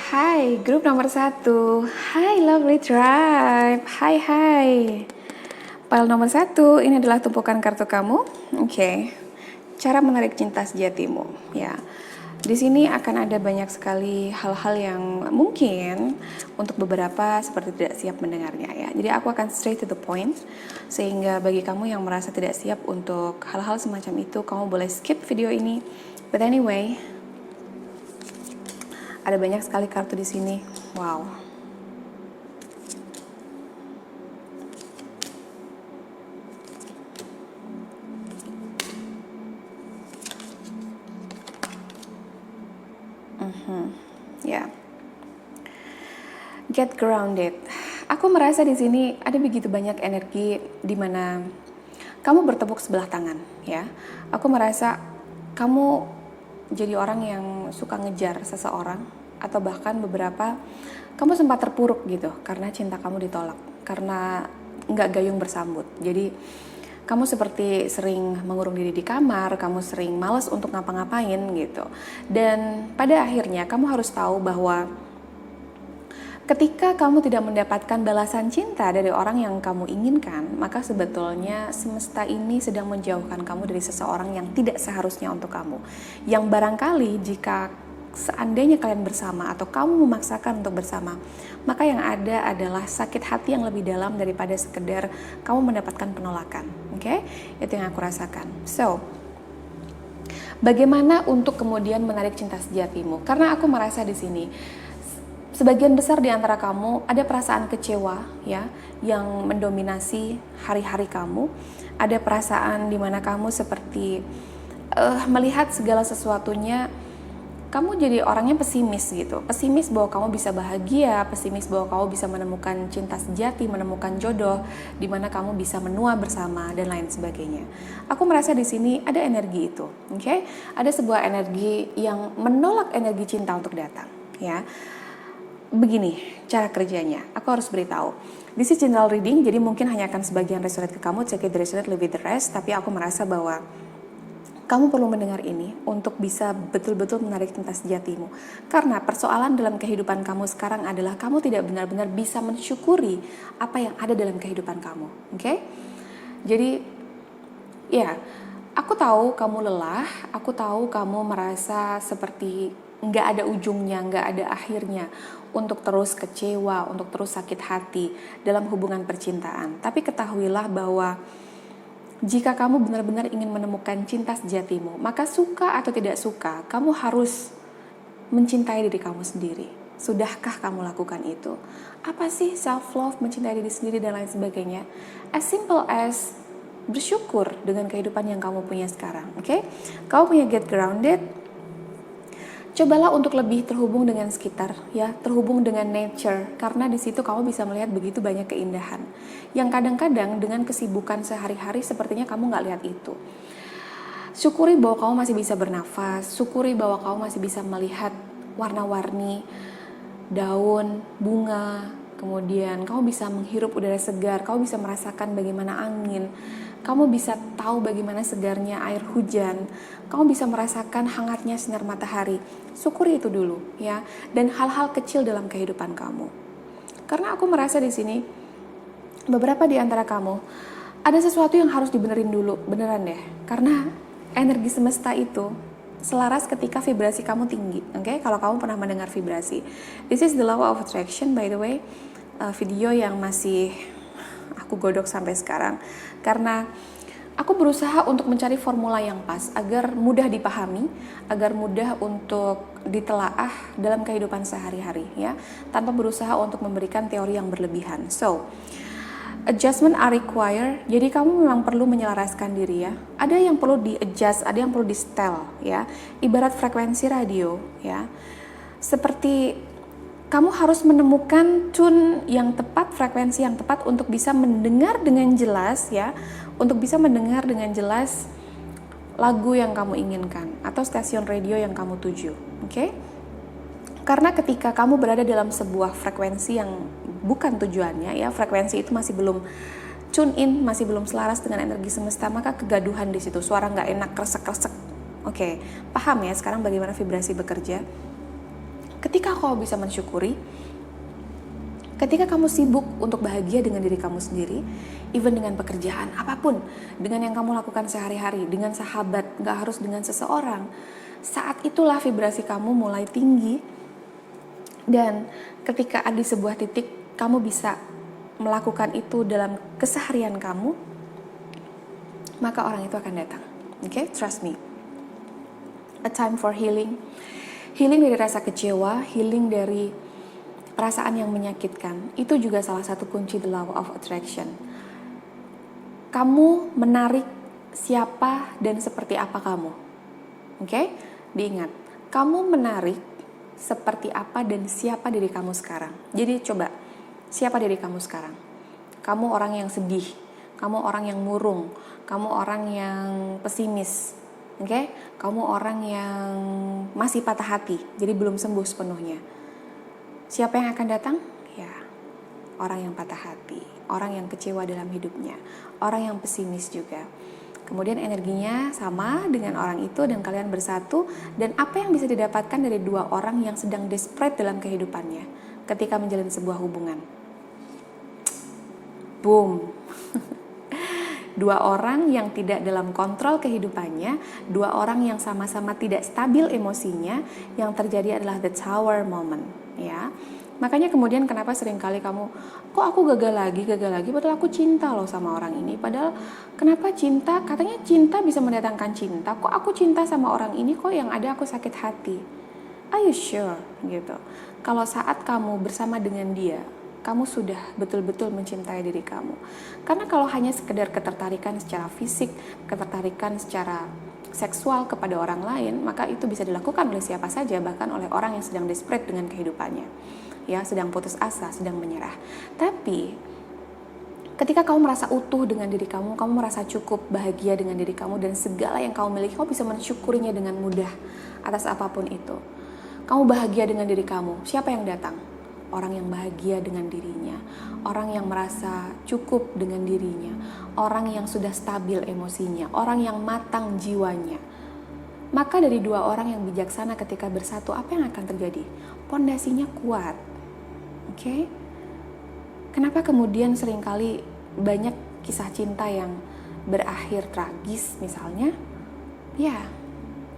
Hai, grup nomor 1. Hai lovely tribe. Hai. File nomor 1, ini adalah tumpukan kartu kamu. Oke. Cara menarik cinta sejatimu, ya. Di sini akan ada banyak sekali hal-hal yang mungkin untuk beberapa seperti tidak siap mendengarnya, ya. Jadi aku akan straight to the point, sehingga bagi kamu yang merasa tidak siap untuk hal-hal semacam itu, kamu boleh skip video ini. But anyway, ada banyak sekali kartu di sini. Wow. Ya. Get grounded. Aku merasa di sini ada begitu banyak energi di mana kamu bertepuk sebelah tangan, ya. Aku merasa kamu jadi orang yang suka ngejar seseorang, atau bahkan beberapa kamu sempat terpuruk gitu karena cinta kamu ditolak, karena nggak gayung bersambut. Jadi kamu seperti sering mengurung diri di kamar, kamu sering malas untuk ngapa-ngapain gitu. Dan pada akhirnya kamu harus tahu bahwa ketika kamu tidak mendapatkan balasan cinta dari orang yang kamu inginkan, maka sebetulnya semesta ini sedang menjauhkan kamu dari seseorang yang tidak seharusnya untuk kamu. Yang barangkali jika seandainya kalian bersama atau kamu memaksakan untuk bersama, maka yang ada adalah sakit hati yang lebih dalam daripada sekedar kamu mendapatkan penolakan. Oke? Itu yang aku rasakan. So, bagaimana untuk kemudian menarik cinta sejatimu? Karena aku merasa di sini sebagian besar di antara kamu ada perasaan kecewa, ya, yang mendominasi hari-hari kamu. Ada perasaan di mana kamu seperti melihat segala sesuatunya, kamu jadi orangnya pesimis gitu. Pesimis bahwa kamu bisa bahagia, pesimis bahwa kamu bisa menemukan cinta sejati, menemukan jodoh, di mana kamu bisa menua bersama dan lain sebagainya. Aku merasa di sini ada energi itu, oke? Ada sebuah energi yang menolak energi cinta untuk datang, ya. Begini cara kerjanya, aku harus beritahu. This is general reading, jadi mungkin hanya akan sebagian resonate ke kamu, check it resonate, leave it the rest. Tapi aku merasa bahwa kamu perlu mendengar ini untuk bisa betul-betul menarik cinta sejatimu. Karena persoalan dalam kehidupan kamu sekarang adalah kamu tidak benar-benar bisa mensyukuri apa yang ada dalam kehidupan kamu. Oke? Jadi, ya, aku tahu kamu lelah, aku tahu kamu merasa seperti nggak ada ujungnya, nggak ada akhirnya untuk terus kecewa, untuk terus sakit hati dalam hubungan percintaan. Tapi ketahuilah bahwa jika kamu benar-benar ingin menemukan cinta sejatimu, maka suka atau tidak suka, kamu harus mencintai diri kamu sendiri. Sudahkah kamu lakukan itu? Apa sih self-love, mencintai diri sendiri, dan lain sebagainya? As simple as bersyukur dengan kehidupan yang kamu punya sekarang, oke? Kamu punya get grounded. Cobalah untuk lebih terhubung dengan sekitar, ya, terhubung dengan nature, karena di situ kamu bisa melihat begitu banyak keindahan yang kadang-kadang dengan kesibukan sehari-hari sepertinya kamu nggak lihat itu. Syukuri bahwa kamu masih bisa bernafas, syukuri bahwa kamu masih bisa melihat warna-warni daun, bunga, kemudian kamu bisa menghirup udara segar, kamu bisa merasakan bagaimana angin, kamu bisa tahu bagaimana segarnya air hujan, kamu bisa merasakan hangatnya sinar matahari. Syukuri itu dulu, ya, dan hal-hal kecil dalam kehidupan kamu. Karena aku merasa di sini beberapa di antara kamu ada sesuatu yang harus dibenerin dulu, beneran deh. Karena energi semesta itu selaras ketika vibrasi kamu tinggi, oke? Kalau kamu pernah mendengar vibrasi. This is the law of attraction, by the way. Video yang masih aku godok sampai sekarang. Karena aku berusaha untuk mencari formula yang pas agar mudah dipahami, agar mudah untuk ditelaah dalam kehidupan sehari-hari, ya, tanpa berusaha untuk memberikan teori yang berlebihan. So, adjustment are required. Jadi kamu memang perlu menyelaraskan diri, ya. Ada yang perlu di-adjust, ada yang perlu di-setel, ya. Ibarat frekuensi radio, ya. Seperti kamu harus menemukan tune yang tepat, frekuensi yang tepat untuk bisa mendengar dengan jelas, ya. Untuk bisa mendengar dengan jelas lagu yang kamu inginkan atau stasiun radio yang kamu tuju, oke? Karena ketika kamu berada dalam sebuah frekuensi yang bukan tujuannya, ya, frekuensi itu masih belum tune in, masih belum selaras dengan energi semesta, maka kegaduhan di situ, suara nggak enak, kresek-kresek. Oke, paham ya sekarang bagaimana vibrasi bekerja? ketika kau bisa mensyukuri, ketika kamu sibuk untuk bahagia dengan diri kamu sendiri, even dengan pekerjaan apapun, dengan yang kamu lakukan sehari-hari, dengan sahabat, gak harus dengan seseorang, saat itulah vibrasi kamu mulai tinggi. Dan ketika ada sebuah titik kamu bisa melakukan itu dalam keseharian kamu, maka orang itu akan datang. Okay? Trust me. A time for healing. Healing dari rasa kecewa, healing dari perasaan yang menyakitkan. Itu juga salah satu kunci the law of attraction. Kamu menarik siapa dan seperti apa kamu. Okay? Diingat, kamu menarik seperti apa dan siapa diri kamu sekarang. Jadi coba, siapa diri kamu sekarang? Kamu orang yang sedih, kamu orang yang murung, kamu orang yang pesimis, okay? Kamu orang yang masih patah hati, jadi belum sembuh sepenuhnya. Siapa yang akan datang? Ya, orang yang patah hati, orang yang kecewa dalam hidupnya, orang yang pesimis juga. Kemudian energinya sama dengan orang itu dan kalian bersatu. Dan apa yang bisa didapatkan dari dua orang yang sedang desperate dalam kehidupannya ketika menjalin sebuah hubungan? Boom. Dua orang yang tidak dalam kontrol kehidupannya, dua orang yang sama-sama tidak stabil emosinya, yang terjadi adalah the tower moment, ya. Makanya kemudian kenapa seringkali kamu, kok aku gagal lagi, padahal aku cinta loh sama orang ini. Padahal kenapa cinta, katanya cinta bisa mendatangkan cinta, kok aku cinta sama orang ini, kok yang ada aku sakit hati. Are you sure? Gitu. Kalau saat kamu bersama dengan dia, kamu sudah betul-betul mencintai diri kamu. Karena kalau hanya sekedar ketertarikan secara fisik, ketertarikan secara seksual kepada orang lain, maka itu bisa dilakukan oleh siapa saja, bahkan oleh orang yang sedang desperate dengan kehidupannya. Ya, sedang putus asa, sedang menyerah. Tapi ketika kamu merasa utuh dengan diri kamu merasa cukup, bahagia dengan diri kamu dan segala yang kamu miliki, kamu bisa mensyukurinya dengan mudah atas apapun itu. Kamu bahagia dengan diri kamu, siapa yang datang? Orang yang bahagia dengan dirinya, orang yang merasa cukup dengan dirinya, orang yang sudah stabil emosinya, orang yang matang jiwanya. Maka dari dua orang yang bijaksana ketika bersatu, apa yang akan terjadi? Pondasinya kuat. Oke? Kenapa kemudian seringkali banyak kisah cinta yang berakhir tragis misalnya? Ya,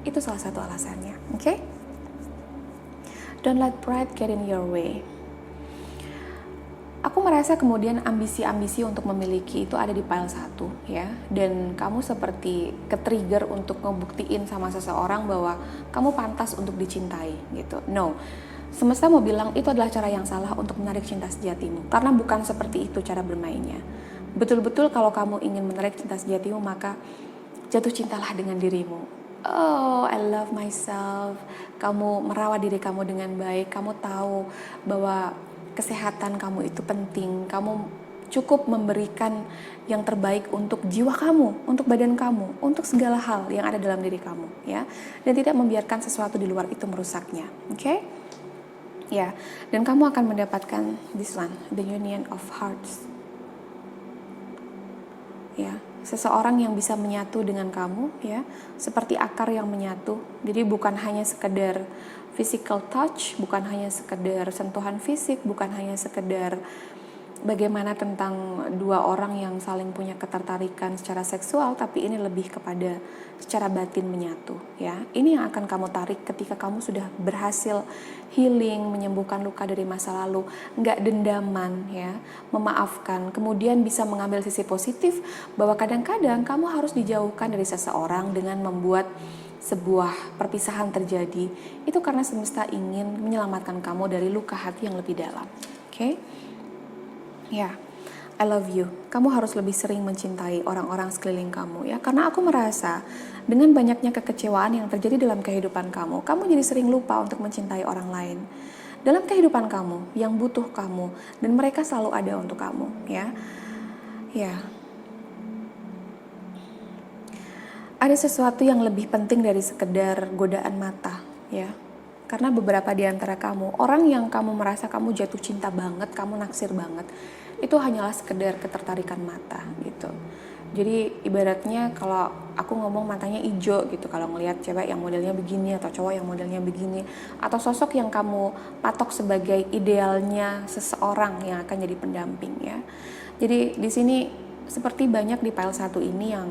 itu salah satu alasannya. Oke? Don't let pride get in your way. Aku merasa kemudian ambisi-ambisi untuk memiliki itu ada di pile 1, ya. Dan kamu seperti ke-trigger untuk ngebuktiin sama seseorang bahwa kamu pantas untuk dicintai gitu. No. Semesta mau bilang itu adalah cara yang salah untuk menarik cinta sejatimu. Karena bukan seperti itu cara bermainnya. Betul-betul kalau kamu ingin menarik cinta sejatimu, maka jatuh cintalah dengan dirimu. Oh, I love myself. Kamu merawat diri kamu dengan baik. Kamu tahu bahwa kesehatan kamu itu penting. Kamu cukup memberikan yang terbaik untuk jiwa kamu, untuk badan kamu, untuk segala hal yang ada dalam diri kamu, ya. Dan tidak membiarkan sesuatu di luar itu merusaknya. Oke? Ya. Dan kamu akan mendapatkan this one, the union of hearts. Ya. Seseorang yang bisa menyatu dengan kamu, ya, seperti akar yang menyatu. Jadi bukan hanya sekedar physical touch, bukan hanya sekedar sentuhan fisik, bukan hanya sekedar bagaimana tentang dua orang yang saling punya ketertarikan secara seksual, tapi ini lebih kepada secara batin menyatu, ya. Ini yang akan kamu tarik ketika kamu sudah berhasil healing, menyembuhkan luka dari masa lalu, nggak dendaman, ya, memaafkan, kemudian bisa mengambil sisi positif bahwa kadang-kadang kamu harus dijauhkan dari seseorang dengan membuat sebuah perpisahan terjadi, itu karena semesta ingin menyelamatkan kamu dari luka hati yang lebih dalam. Oke? Ya, I love you. Kamu harus lebih sering mencintai orang-orang sekeliling kamu, ya. Karena aku merasa dengan banyaknya kekecewaan yang terjadi dalam kehidupan kamu, kamu jadi sering lupa untuk mencintai orang lain dalam kehidupan kamu yang butuh kamu, dan mereka selalu ada untuk kamu, ya. Ya. Ada sesuatu yang lebih penting dari sekedar godaan mata, ya. Karena beberapa di antara kamu, orang yang kamu merasa kamu jatuh cinta banget, kamu naksir banget, itu hanyalah sekedar ketertarikan mata, gitu. Jadi ibaratnya kalau aku ngomong matanya hijau gitu kalau ngelihat cewek yang modelnya begini atau cowok yang modelnya begini, atau sosok yang kamu patok sebagai idealnya seseorang yang akan jadi pendamping ya. Jadi di sini seperti banyak di file 1 ini yang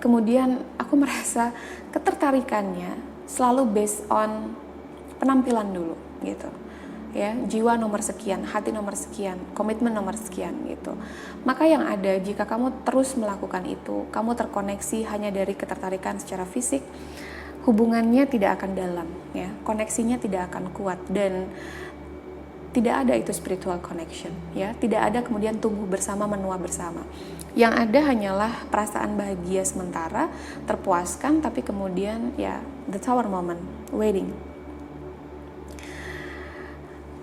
kemudian aku merasa ketertarikannya selalu based on penampilan dulu gitu ya, jiwa nomor sekian, hati nomor sekian, komitmen nomor sekian gitu. Maka yang ada jika kamu terus melakukan itu, kamu terkoneksi hanya dari ketertarikan secara fisik, hubungannya tidak akan dalam ya, koneksinya tidak akan kuat dan tidak ada itu spiritual connection ya, tidak ada kemudian tumbuh bersama, menua bersama. Yang ada hanyalah perasaan bahagia sementara, terpuaskan, tapi kemudian ya the tower moment, waiting.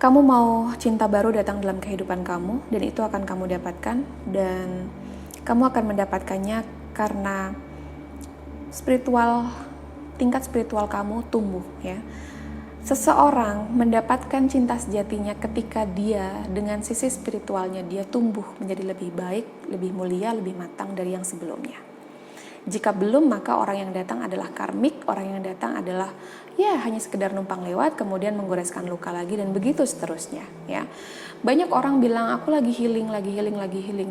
Kamu mau cinta baru datang dalam kehidupan kamu, dan itu akan kamu dapatkan, dan kamu akan mendapatkannya karena tingkat spiritual kamu tumbuh ya. Seseorang mendapatkan cinta sejatinya ketika dia dengan sisi spiritualnya dia tumbuh menjadi lebih baik, lebih mulia, lebih matang dari yang sebelumnya. Jika belum, maka orang yang datang adalah karmik, orang yang datang adalah ya hanya sekedar numpang lewat, kemudian menggoreskan luka lagi, dan begitu seterusnya ya. Banyak orang bilang aku lagi healing,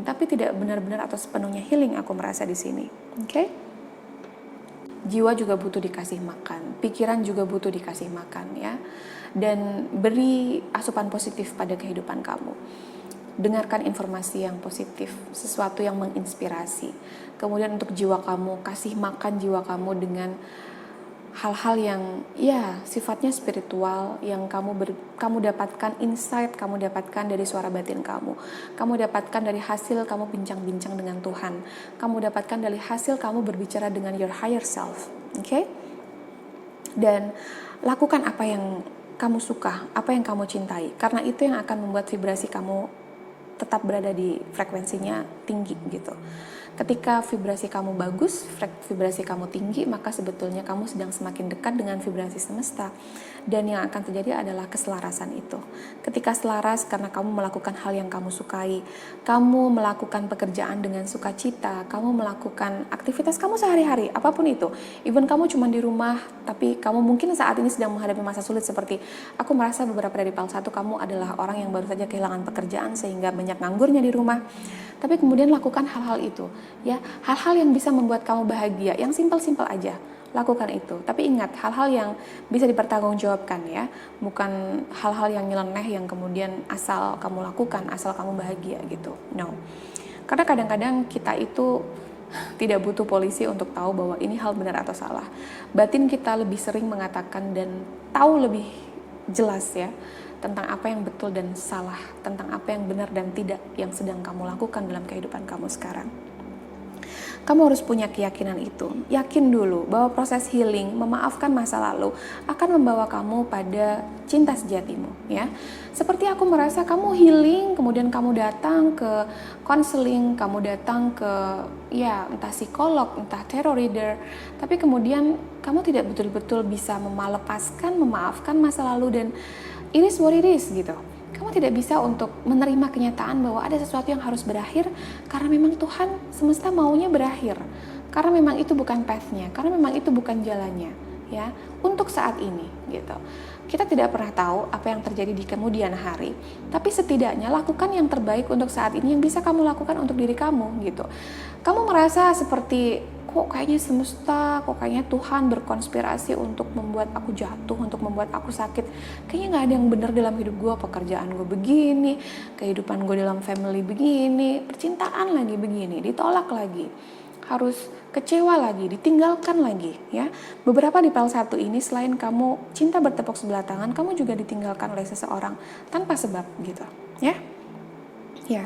tapi tidak benar-benar atau sepenuhnya healing aku merasa di sini. Oke? Jiwa juga butuh dikasih makan, pikiran juga butuh dikasih makan ya. Dan beri asupan positif pada kehidupan kamu. Dengarkan informasi yang positif, sesuatu yang menginspirasi. Kemudian untuk jiwa kamu, kasih makan jiwa kamu dengan hal-hal yang ya sifatnya spiritual, yang kamu dapatkan insight, kamu dapatkan dari suara batin kamu dapatkan dari hasil kamu bincang-bincang dengan Tuhan, kamu dapatkan dari hasil kamu berbicara dengan your higher self. Oke? Dan lakukan apa yang kamu suka, apa yang kamu cintai, karena itu yang akan membuat vibrasi kamu tetap berada di frekuensinya tinggi gitu. Ketika vibrasi kamu bagus, vibrasi kamu tinggi, maka sebetulnya kamu sedang semakin dekat dengan vibrasi semesta. Dan yang akan terjadi adalah keselarasan itu. Ketika selaras karena kamu melakukan hal yang kamu sukai, kamu melakukan pekerjaan dengan sukacita, kamu melakukan aktivitas kamu sehari-hari, apapun itu. Even kamu cuma di rumah, tapi kamu mungkin saat ini sedang menghadapi masa sulit seperti aku merasa beberapa dari PAL 1 kamu adalah orang yang baru saja kehilangan pekerjaan sehingga banyak nganggurnya di rumah. Tapi kemudian lakukan hal-hal itu, ya, hal-hal yang bisa membuat kamu bahagia, yang simpel-simpel aja, lakukan itu. Tapi ingat, hal-hal yang bisa dipertanggungjawabkan ya, bukan hal-hal yang nyeleneh yang kemudian asal kamu lakukan, asal kamu bahagia gitu. No, karena kadang-kadang kita itu tidak butuh polisi untuk tahu bahwa ini hal benar atau salah. Batin kita lebih sering mengatakan dan tahu lebih jelas ya tentang apa yang betul dan salah, tentang apa yang benar dan tidak yang sedang kamu lakukan dalam kehidupan kamu sekarang. Kamu harus punya keyakinan itu. Yakin dulu bahwa proses healing, memaafkan masa lalu akan membawa kamu pada cinta sejatimu ya. Seperti aku merasa kamu healing, kemudian kamu datang ke konseling, kamu datang ke ya entah psikolog, entah tarot reader, tapi kemudian kamu tidak betul-betul bisa melepaskan, memaafkan masa lalu dan it is what it is gitu. Kamu tidak bisa untuk menerima kenyataan bahwa ada sesuatu yang harus berakhir karena memang Tuhan semesta maunya berakhir. Karena memang itu bukan path-nya, karena memang itu bukan jalannya, ya. Untuk saat ini gitu. Kita tidak pernah tahu apa yang terjadi di kemudian hari, tapi setidaknya lakukan yang terbaik untuk saat ini yang bisa kamu lakukan untuk diri kamu gitu. Kamu merasa seperti kok kayaknya semesta, kok kayaknya Tuhan berkonspirasi untuk membuat aku jatuh, untuk membuat aku sakit. Kayaknya gak ada yang benar dalam hidup gue, pekerjaan gue begini, kehidupan gue dalam family begini, percintaan lagi begini, ditolak lagi, harus kecewa lagi, ditinggalkan lagi ya. Beberapa di PAL 1 ini selain kamu cinta bertepuk sebelah tangan, kamu juga ditinggalkan oleh seseorang tanpa sebab gitu ya. Ya.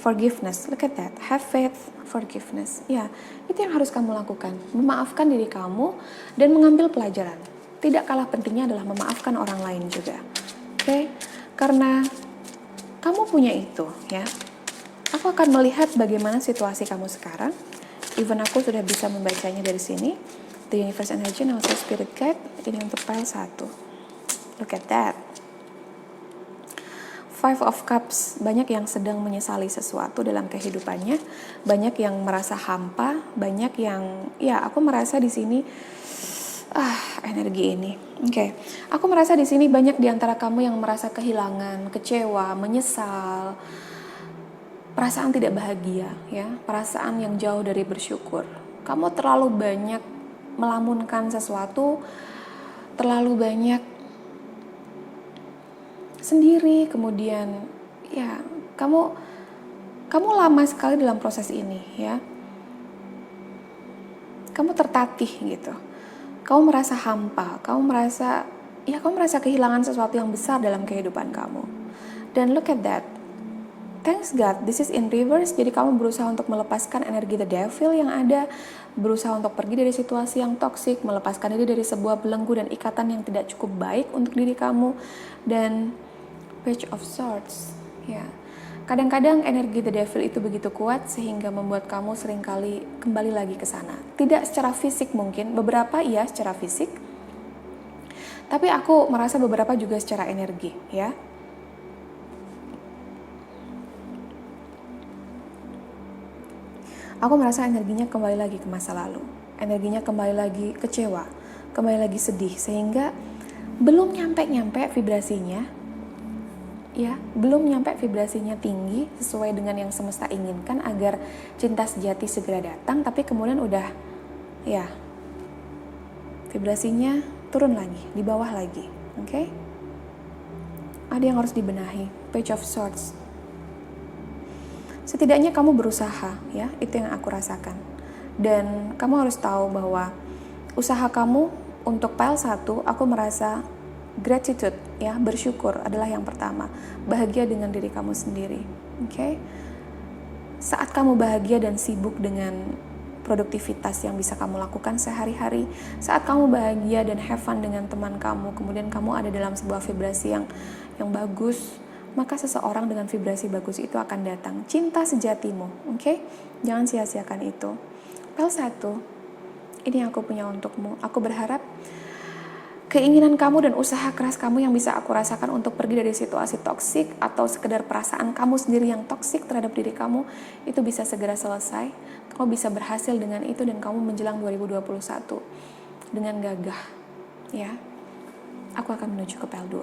Forgiveness, look at that, have faith, forgiveness. Ya, itu yang harus kamu lakukan. Memaafkan diri kamu dan mengambil pelajaran. Tidak kalah pentingnya adalah memaafkan orang lain juga. Oke? Karena kamu punya itu, ya. Aku akan melihat bagaimana situasi kamu sekarang. Even aku sudah bisa membacanya dari sini. The Universe Energy, and also Spirit Guide. Ini untuk file 1. Look at that. Five of Cups, banyak yang sedang menyesali sesuatu dalam kehidupannya, banyak yang merasa hampa, banyak yang, ya aku merasa di sini, energi ini. Oke. Aku merasa di sini banyak di antara kamu yang merasa kehilangan, kecewa, menyesal, perasaan tidak bahagia, ya, perasaan yang jauh dari bersyukur. Kamu terlalu banyak melamunkan sesuatu, terlalu banyak sendiri, kemudian ya kamu lama sekali dalam proses ini, ya. Kamu tertatih gitu. Kamu merasa hampa, kamu merasa kehilangan sesuatu yang besar dalam kehidupan kamu. Dan look at that. Thanks God, this is in reverse. Jadi kamu berusaha untuk melepaskan energi the devil yang ada, berusaha untuk pergi dari situasi yang toksik, melepaskan diri dari sebuah belenggu dan ikatan yang tidak cukup baik untuk diri kamu. Dan Page of Swords, ya. Kadang-kadang energi the devil itu begitu kuat sehingga membuat kamu seringkali kembali lagi ke sana. Tidak secara fisik mungkin, beberapa iya secara fisik. Tapi aku merasa beberapa juga secara energi, ya. Aku merasa energinya kembali lagi ke masa lalu. Energinya kembali lagi kecewa, kembali lagi sedih, sehingga belum nyampe vibrasinya, ya, belum nyampe vibrasinya tinggi sesuai dengan yang semesta inginkan agar cinta sejati segera datang, tapi kemudian udah, ya, vibrasinya turun lagi, di bawah lagi, oke? Ada yang harus dibenahi. Page of Swords. Setidaknya kamu berusaha, ya, itu yang aku rasakan. Dan kamu harus tahu bahwa usaha kamu untuk pile 1, aku merasa gratitude, ya, bersyukur adalah yang pertama. Bahagia dengan diri kamu sendiri, oke? Saat kamu bahagia dan sibuk dengan produktivitas yang bisa kamu lakukan sehari-hari, saat kamu bahagia dan have fun dengan teman kamu, kemudian kamu ada dalam sebuah vibrasi yang bagus, maka seseorang dengan vibrasi bagus itu akan datang. Cinta sejatimu, oke? Jangan sia-siakan itu. Pile 1, ini yang aku punya untukmu. Aku berharap keinginan kamu dan usaha keras kamu yang bisa aku rasakan untuk pergi dari situasi toksik atau sekedar perasaan kamu sendiri yang toksik terhadap diri kamu itu bisa segera selesai. Kamu bisa berhasil dengan itu dan kamu menjelang 2021 dengan gagah, ya. Aku akan menuju ke pile 2.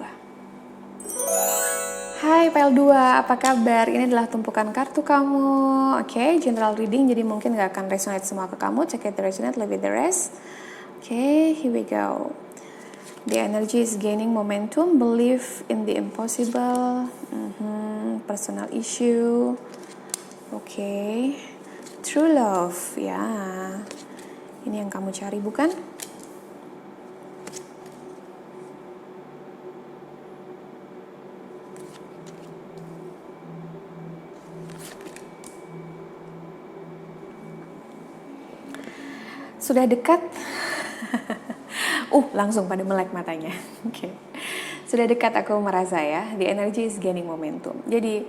Hai pile 2, apa kabar? Ini adalah tumpukan kartu kamu. Oke, general reading, jadi mungkin gak akan resonate semua ke kamu. Check it resonate, leave it the rest. Oke, here we go. The energy is gaining momentum, believe in the impossible, personal issue. Oke, true love, ya. Ini yang kamu cari, bukan? Sudah dekat? Langsung pada melek matanya. Oke. Sudah dekat aku merasa, ya. The energy is gaining momentum. Jadi,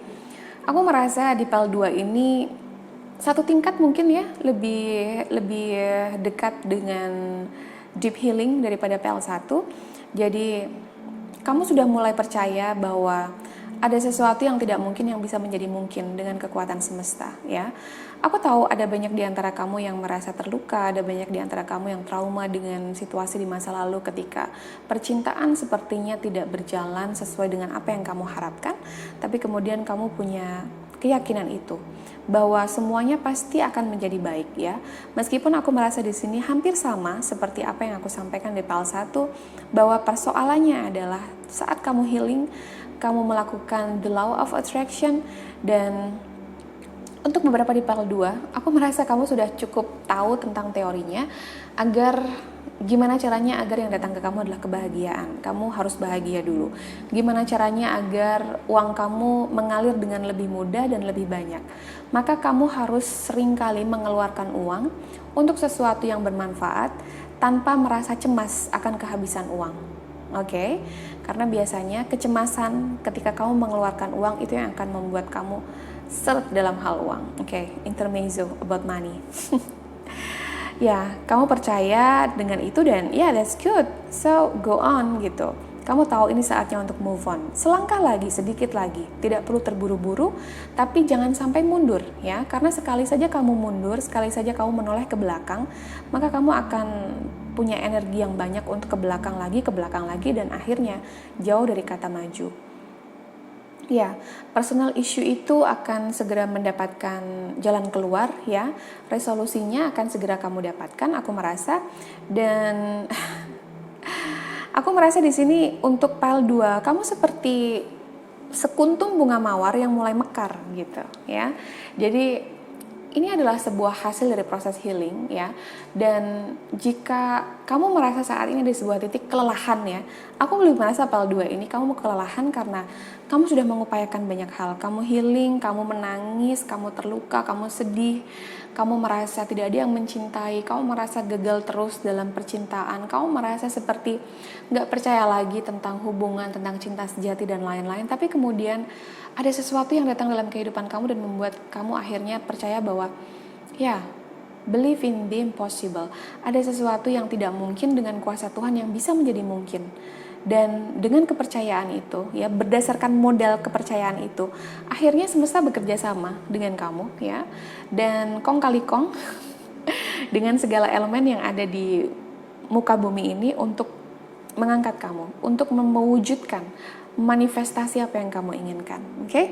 aku merasa di pile 2 ini satu tingkat mungkin, ya, lebih dekat dengan deep healing daripada pile 1. Jadi, kamu sudah mulai percaya bahwa ada sesuatu yang tidak mungkin yang bisa menjadi mungkin dengan kekuatan semesta, ya. Aku tahu ada banyak di antara kamu yang merasa terluka, ada banyak di antara kamu yang trauma dengan situasi di masa lalu ketika percintaan sepertinya tidak berjalan sesuai dengan apa yang kamu harapkan, tapi kemudian kamu punya keyakinan itu bahwa semuanya pasti akan menjadi baik, ya. Meskipun aku merasa di sini hampir sama seperti apa yang aku sampaikan di pile 1, bahwa persoalannya adalah saat kamu healing, kamu melakukan the law of attraction, dan untuk beberapa di pile 2, aku merasa kamu sudah cukup tahu tentang teorinya agar gimana caranya agar yang datang ke kamu adalah kebahagiaan. Kamu harus bahagia dulu. Gimana caranya agar uang kamu mengalir dengan lebih mudah dan lebih banyak. Maka kamu harus seringkali mengeluarkan uang untuk sesuatu yang bermanfaat tanpa merasa cemas akan kehabisan uang. Oke? Karena biasanya kecemasan ketika kamu mengeluarkan uang itu yang akan membuat kamu seret dalam hal uang. Oke, intermezzo about money. Ya, kamu percaya dengan itu dan ya, that's good. So, go on gitu. Kamu tahu ini saatnya untuk move on. Selangkah lagi, sedikit lagi. Tidak perlu terburu-buru, tapi jangan sampai mundur ya. Karena sekali saja kamu mundur, sekali saja kamu menoleh ke belakang, maka kamu akan punya energi yang banyak untuk ke belakang lagi, dan akhirnya jauh dari kata maju. Ya, personal issue itu akan segera mendapatkan jalan keluar ya. Resolusinya akan segera kamu dapatkan, aku merasa. Dan aku merasa di sini untuk pile 2, kamu seperti sekuntum bunga mawar yang mulai mekar gitu ya. Jadi ini adalah sebuah hasil dari proses healing ya. Dan jika kamu merasa saat ini di sebuah titik kelelahan ya, aku lebih merasa pile 2 ini kamu kelelahan karena kamu sudah mengupayakan banyak hal. Kamu healing, kamu menangis, kamu terluka, kamu sedih, kamu merasa tidak ada yang mencintai, kamu merasa gagal terus dalam percintaan, kamu merasa seperti gak percaya lagi tentang hubungan, tentang cinta sejati dan lain-lain. Tapi kemudian ada sesuatu yang datang dalam kehidupan kamu dan membuat kamu akhirnya percaya bahwa ya, believe in the impossible. Ada sesuatu yang tidak mungkin dengan kuasa Tuhan yang bisa menjadi mungkin. Dan dengan kepercayaan itu, ya, berdasarkan modal kepercayaan itu, akhirnya semesta bekerja sama dengan kamu, ya. Dan kong kali kong dengan segala elemen yang ada di muka bumi ini untuk mengangkat kamu, untuk mewujudkan manifestasi apa yang kamu inginkan, oke?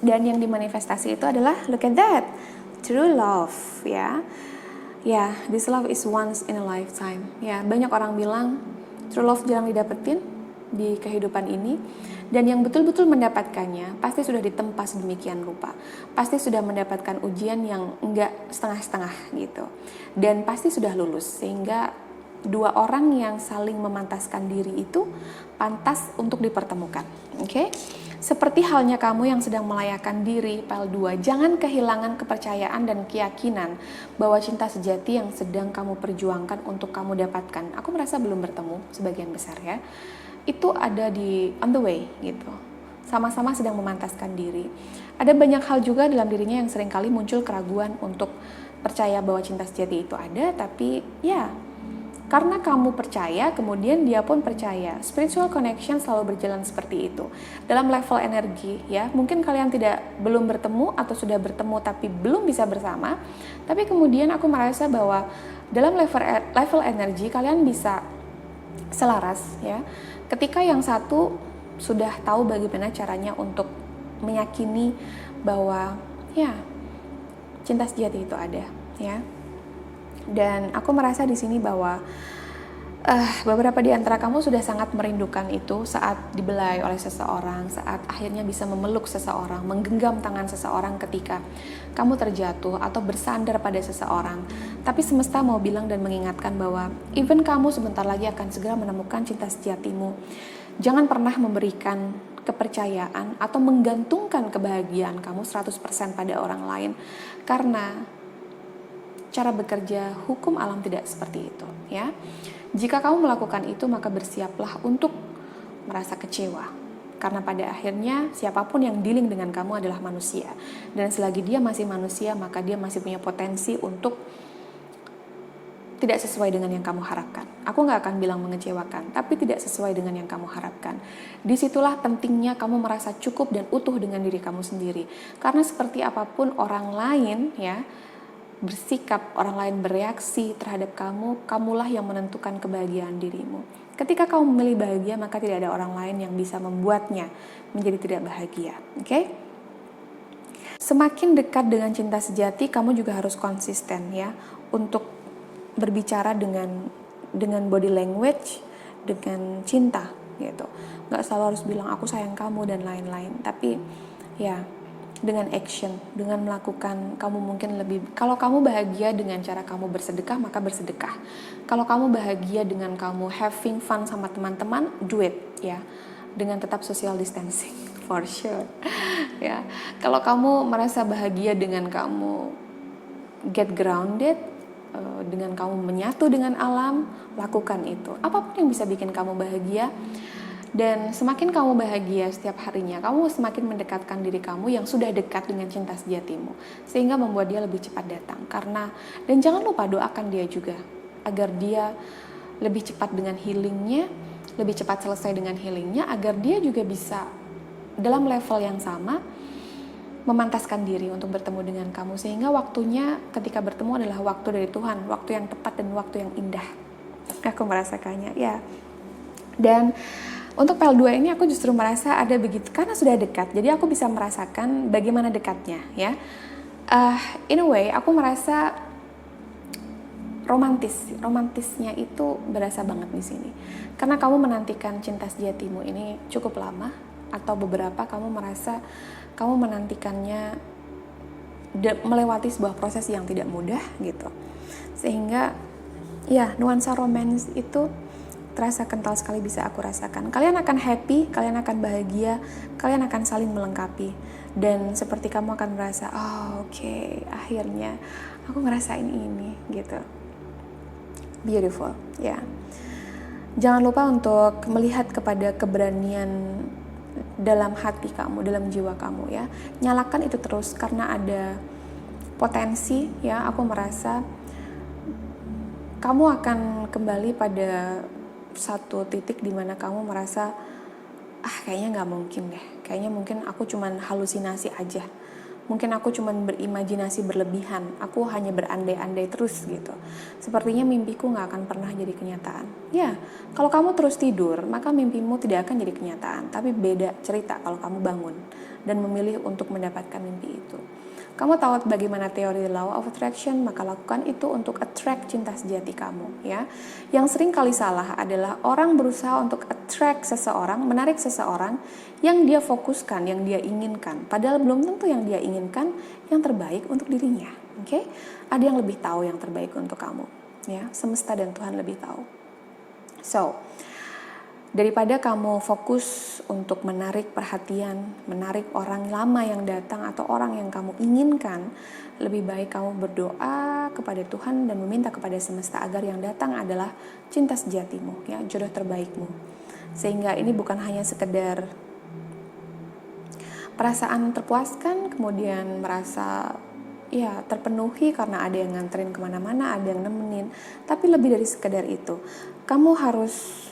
Dan yang dimanifestasi itu adalah, look at that, true love, ya. Ya, this love is once in a lifetime. Ya, banyak orang bilang true love jarang didapetin di kehidupan ini, dan yang betul-betul mendapatkannya pasti sudah ditempa sedemikian rupa, pasti sudah mendapatkan ujian yang enggak setengah-setengah gitu, dan pasti sudah lulus, sehingga dua orang yang saling memantaskan diri itu pantas untuk dipertemukan, oke? Seperti halnya kamu yang sedang melayakan diri, pile 2, jangan kehilangan kepercayaan dan keyakinan bahwa cinta sejati yang sedang kamu perjuangkan untuk kamu dapatkan. Aku merasa belum bertemu sebagian besar ya. Itu ada di on the way gitu. Sama-sama sedang memantaskan diri. Ada banyak hal juga dalam dirinya yang seringkali muncul keraguan untuk percaya bahwa cinta sejati itu ada, tapi ya, karena kamu percaya, kemudian dia pun percaya. Spiritual connection selalu berjalan seperti itu. Dalam level energi, ya, mungkin kalian belum bertemu atau sudah bertemu tapi belum bisa bersama. Tapi kemudian aku merasa bahwa dalam level energi kalian bisa selaras, ya. Ketika yang satu sudah tahu bagaimana caranya untuk meyakini bahwa ya, cinta sejati itu ada, ya. Dan aku merasa di sini bahwa beberapa di antara kamu sudah sangat merindukan itu saat dibelai oleh seseorang, saat akhirnya bisa memeluk seseorang, menggenggam tangan seseorang ketika kamu terjatuh atau bersandar pada seseorang. Tapi semesta mau bilang dan mengingatkan bahwa even kamu sebentar lagi akan segera menemukan cinta sejatimu. Jangan pernah memberikan kepercayaan atau menggantungkan kebahagiaan kamu 100% pada orang lain, karena cara bekerja hukum alam tidak seperti itu, ya. Jika kamu melakukan itu, maka bersiaplah untuk merasa kecewa. Karena pada akhirnya siapapun yang dealing dengan kamu adalah manusia. Dan selagi dia masih manusia, maka dia masih punya potensi untuk tidak sesuai dengan yang kamu harapkan. Aku gak akan bilang mengecewakan, tapi tidak sesuai dengan yang kamu harapkan. Disitulah pentingnya kamu merasa cukup dan utuh dengan diri kamu sendiri. Karena seperti apapun orang lain, ya, bersikap, orang lain bereaksi terhadap kamu, kamulah yang menentukan kebahagiaan dirimu. Ketika kamu memilih bahagia, maka tidak ada orang lain yang bisa membuatnya menjadi tidak bahagia. Oke? Semakin dekat dengan cinta sejati, kamu juga harus konsisten, ya, untuk berbicara dengan body language, dengan cinta gitu. Gak selalu harus bilang aku sayang kamu dan lain-lain, tapi ya, dengan action, dengan melakukan, kamu mungkin lebih, kalau kamu bahagia dengan cara kamu bersedekah, maka bersedekah. Kalau kamu bahagia dengan kamu having fun sama teman-teman, do it, ya, dengan tetap social distancing, for sure, ya. Kalau kamu merasa bahagia dengan kamu get grounded, dengan kamu menyatu dengan alam, lakukan itu. Apapun yang bisa bikin kamu bahagia. Dan semakin kamu bahagia setiap harinya, kamu semakin mendekatkan diri kamu yang sudah dekat dengan cinta sejatimu, sehingga membuat dia lebih cepat datang. Dan jangan lupa doakan dia juga, agar dia lebih cepat dengan healingnya, lebih cepat selesai dengan healingnya, agar dia juga bisa dalam level yang sama memantaskan diri untuk bertemu dengan kamu, sehingga waktunya ketika bertemu adalah waktu dari Tuhan, waktu yang tepat dan waktu yang indah. Aku merasakannya ya. Dan untuk PL2 ini aku justru merasa ada begitu, karena sudah dekat, jadi aku bisa merasakan bagaimana dekatnya ya. In a way aku merasa romantisnya itu berasa banget di sini, karena kamu menantikan cinta sejatimu ini cukup lama, atau beberapa kamu merasa kamu menantikannya melewati sebuah proses yang tidak mudah gitu, sehingga ya nuansa romance itu terasa kental sekali bisa aku rasakan. Kalian akan happy, kalian akan bahagia, kalian akan saling melengkapi, dan seperti kamu akan merasa, oh oke, akhirnya aku ngerasain ini gitu. Beautiful ya. Jangan lupa untuk melihat kepada keberanian dalam hati kamu, dalam jiwa kamu ya. Nyalakan itu terus, karena ada potensi ya. Aku merasa kamu akan kembali pada satu titik di mana kamu merasa, kayaknya nggak mungkin deh. Kayaknya mungkin aku cuman halusinasi aja. Mungkin aku cuman berimajinasi berlebihan. Aku hanya berandai-andai terus gitu. Sepertinya mimpiku nggak akan pernah jadi kenyataan. Ya, kalau kamu terus tidur, maka mimpimu tidak akan jadi kenyataan. Tapi beda cerita kalau kamu bangun dan memilih untuk mendapatkan mimpi itu. Kamu tahu bagaimana teori law of attraction, maka lakukan itu untuk attract cinta sejati kamu ya. Yang sering kali salah adalah orang berusaha untuk attract seseorang, menarik seseorang yang dia fokuskan, yang dia inginkan, padahal belum tentu yang dia inginkan yang terbaik untuk dirinya. Oke? Ada yang lebih tahu yang terbaik untuk kamu ya. Semesta dan Tuhan lebih tahu. So, daripada kamu fokus untuk menarik perhatian, menarik orang lama yang datang atau orang yang kamu inginkan, lebih baik kamu berdoa kepada Tuhan dan meminta kepada semesta agar yang datang adalah cinta sejatimu, ya, jodoh terbaikmu. Sehingga ini bukan hanya sekedar perasaan terpuaskan, kemudian merasa ya terpenuhi karena ada yang nganterin kemana-mana, ada yang nemenin, tapi lebih dari sekedar itu. Kamu harus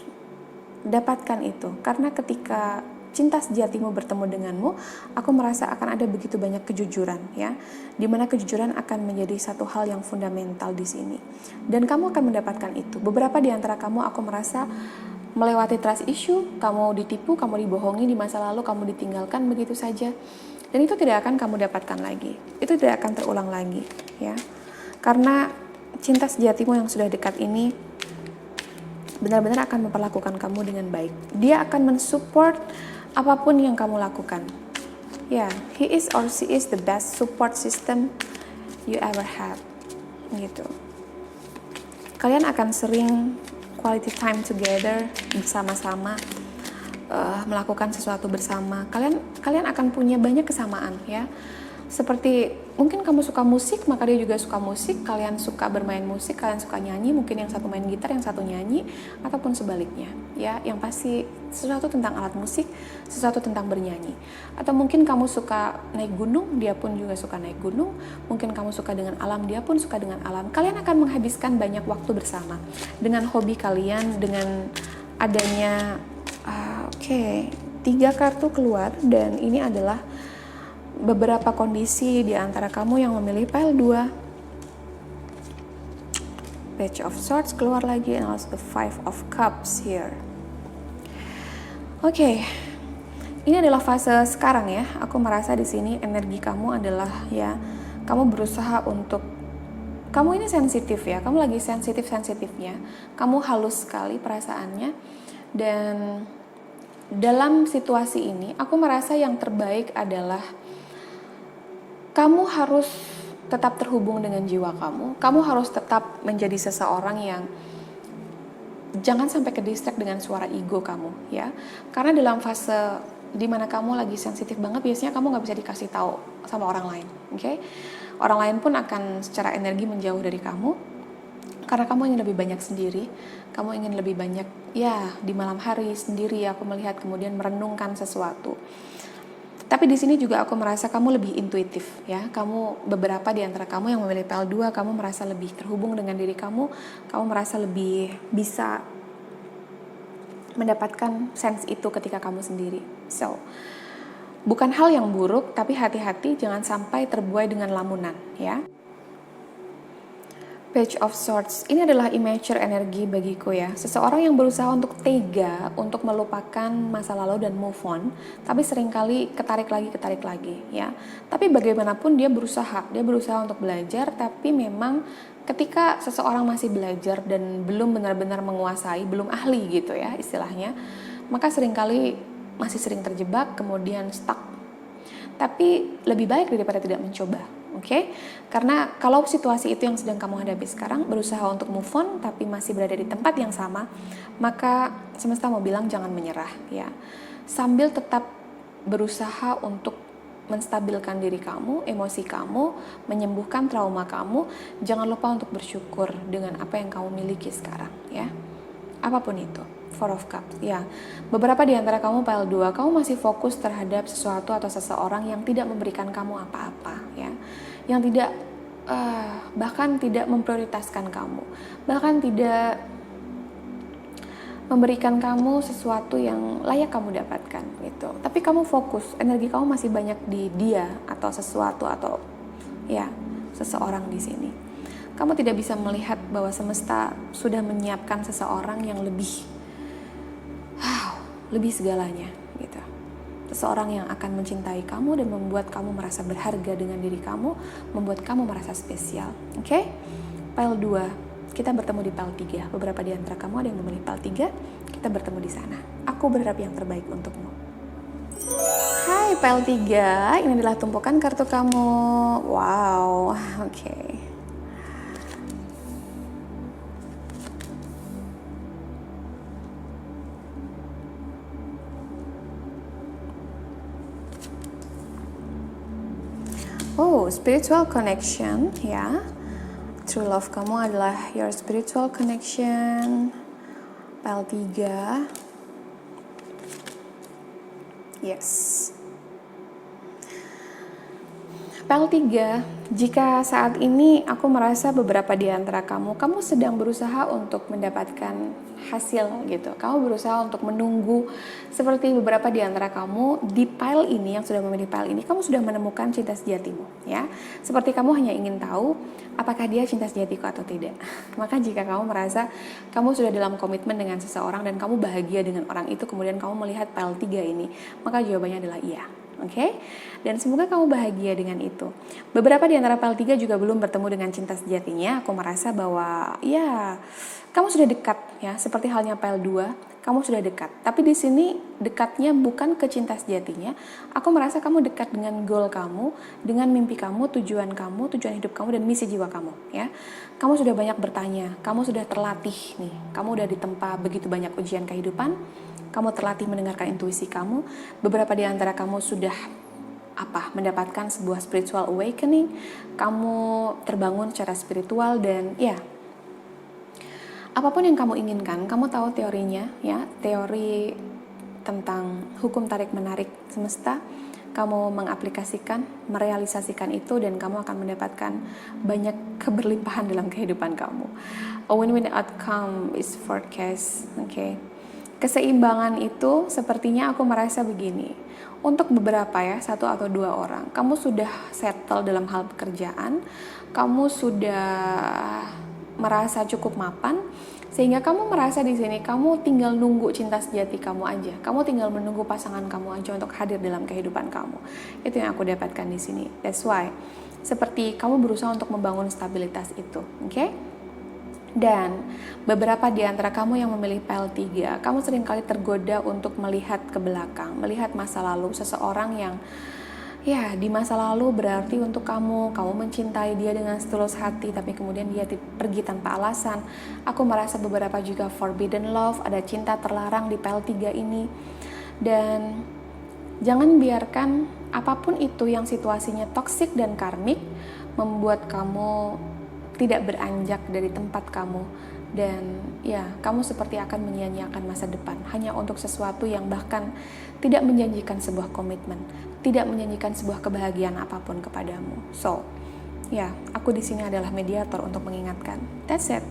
dapatkan itu, karena ketika cinta sejatimu bertemu denganmu, aku merasa akan ada begitu banyak kejujuran ya, dimana kejujuran akan menjadi satu hal yang fundamental di sini, dan kamu akan mendapatkan itu. Beberapa di antara kamu aku merasa melewati trust issue, kamu ditipu, kamu dibohongi di masa lalu, kamu ditinggalkan begitu saja, dan itu tidak akan kamu dapatkan lagi, itu tidak akan terulang lagi ya, karena cinta sejatimu yang sudah dekat ini benar-benar akan memperlakukan kamu dengan baik. Dia akan mensupport apapun yang kamu lakukan. Ya, he is or she is the best support system you ever had. Gitu. Kalian akan sering quality time together bersama-sama, melakukan sesuatu bersama. Kalian akan punya banyak kesamaan ya. Seperti mungkin kamu suka musik, maka dia juga suka musik, kalian suka bermain musik, kalian suka nyanyi, mungkin yang satu main gitar, yang satu nyanyi, ataupun sebaliknya ya, yang pasti sesuatu tentang alat musik, sesuatu tentang bernyanyi. Atau mungkin kamu suka naik gunung, dia pun juga suka naik gunung, mungkin kamu suka dengan alam, dia pun suka dengan alam. Kalian akan menghabiskan banyak waktu bersama dengan hobi kalian, dengan adanya 3 kartu keluar, dan ini adalah beberapa kondisi di antara kamu yang memilih pile 2. Page of Swords keluar lagi, and also the 5 of Cups here. Oke. Ini adalah fase sekarang ya. Aku merasa di sini energi kamu adalah ya, kamu berusaha untuk, kamu ini sensitif ya. Kamu lagi sensitif-sensitifnya. Kamu halus sekali perasaannya, dan dalam situasi ini aku merasa yang terbaik adalah kamu harus tetap terhubung dengan jiwa kamu. Kamu harus tetap menjadi seseorang yang jangan sampai ke distract dengan suara ego kamu ya. Karena dalam fase dimana kamu lagi sensitif banget, biasanya kamu nggak bisa dikasih tahu sama orang lain, oke? Orang lain pun akan secara energi menjauh dari kamu, karena kamu ingin lebih banyak sendiri. Kamu ingin lebih banyak ya di malam hari sendiri. Aku melihat kemudian merenungkan sesuatu. Tapi di sini juga aku merasa kamu lebih intuitif ya. Kamu, beberapa di antara kamu yang memilih PL2, kamu merasa lebih terhubung dengan diri kamu. Kamu merasa lebih bisa mendapatkan sense itu ketika kamu sendiri. So, bukan hal yang buruk, tapi hati-hati jangan sampai terbuai dengan lamunan, ya. Page of Swords, ini adalah immature energi bagiku ya. Seseorang yang berusaha untuk tega, untuk melupakan masa lalu dan move on, tapi seringkali ketarik lagi ya. Tapi bagaimanapun dia berusaha untuk belajar, tapi memang ketika seseorang masih belajar dan belum benar-benar menguasai, belum ahli gitu ya istilahnya, maka seringkali masih sering terjebak, kemudian stuck. Tapi lebih baik daripada tidak mencoba. Oke, karena kalau situasi itu yang sedang kamu hadapi sekarang, berusaha untuk move on tapi masih berada di tempat yang sama, maka semesta mau bilang jangan menyerah ya. Sambil tetap berusaha untuk menstabilkan diri kamu, emosi kamu, menyembuhkan trauma kamu, jangan lupa untuk bersyukur dengan apa yang kamu miliki sekarang ya. Apapun itu. Four of Cups, ya. Beberapa di antara kamu pile 2, kamu masih fokus terhadap sesuatu atau seseorang yang tidak memberikan kamu apa-apa, ya. Yang tidak, bahkan tidak memprioritaskan kamu, bahkan tidak memberikan kamu sesuatu yang layak kamu dapatkan, gitu. Tapi kamu fokus, energi kamu masih banyak di dia atau sesuatu atau, ya, seseorang di sini. Kamu tidak bisa melihat bahwa semesta sudah menyiapkan seseorang yang lebih segalanya gitu. Seseorang yang akan mencintai kamu dan membuat kamu merasa berharga dengan diri kamu, membuat kamu merasa spesial. Oke? Pile 2, kita bertemu di pile 3. Beberapa di antara kamu ada yang memilih pile 3, kita bertemu di sana. Aku berharap yang terbaik untukmu. Hai pile 3, ini adalah tumpukan kartu kamu. Wow, oke. Oh, spiritual connection, ya. True love kamu adalah your spiritual connection. Pile 3. Yes. Pile 3, jika saat ini aku merasa beberapa di antara kamu sedang berusaha untuk mendapatkan hasil gitu. Kamu berusaha untuk menunggu, seperti beberapa di antara kamu di pile ini yang sudah memilih pile ini, kamu sudah menemukan cinta sejatimu, ya. Seperti kamu hanya ingin tahu apakah dia cinta sejatiku atau tidak. Maka jika kamu merasa kamu sudah dalam komitmen dengan seseorang dan kamu bahagia dengan orang itu, kemudian kamu melihat pile 3 ini, maka jawabannya adalah iya. Oke? Dan semoga kamu bahagia dengan itu. Beberapa di antara pile 3 juga belum bertemu dengan cinta sejatinya. Aku merasa bahwa ya, kamu sudah dekat ya, seperti halnya pile 2, kamu sudah dekat. Tapi di sini dekatnya bukan ke cinta sejatinya. Aku merasa kamu dekat dengan goal kamu, dengan mimpi kamu, tujuan hidup kamu dan misi jiwa kamu, ya. Kamu sudah banyak bertanya, kamu sudah terlatih nih. Kamu udah ditempa begitu banyak ujian kehidupan. Kamu terlatih mendengarkan intuisi kamu. Beberapa di antara kamu sudah mendapatkan sebuah spiritual awakening. Kamu terbangun secara spiritual dan ya, apapun yang kamu inginkan, kamu tahu teorinya ya, teori tentang hukum tarik menarik semesta. Kamu mengaplikasikan, merealisasikan itu dan kamu akan mendapatkan banyak keberlimpahan dalam kehidupan kamu. A win-win outcome is forecast, okay? Keseimbangan itu sepertinya aku merasa begini. Untuk beberapa ya, 1 atau 2 orang, kamu sudah settle dalam hal pekerjaan, kamu sudah merasa cukup mapan, sehingga kamu merasa di sini kamu tinggal nunggu cinta sejati kamu aja. Kamu tinggal menunggu pasangan kamu aja untuk hadir dalam kehidupan kamu. Itu yang aku dapatkan di sini. That's why seperti kamu berusaha untuk membangun stabilitas itu, oke? Dan beberapa di antara kamu yang memilih pile 3, kamu seringkali tergoda untuk melihat ke belakang, melihat masa lalu seseorang yang ya di masa lalu berarti untuk kamu mencintai dia dengan setulus hati, tapi kemudian dia pergi tanpa alasan. Aku merasa beberapa juga forbidden love, ada cinta terlarang di pile 3 ini. Dan jangan biarkan apapun itu yang situasinya toksik dan karmik membuat kamu tidak beranjak dari tempat kamu, dan ya, kamu seperti akan menyia-nyiakan masa depan hanya untuk sesuatu yang bahkan tidak menjanjikan sebuah komitmen, tidak menjanjikan sebuah kebahagiaan apapun kepadamu. So, ya, aku di sini adalah mediator untuk mengingatkan. That's it.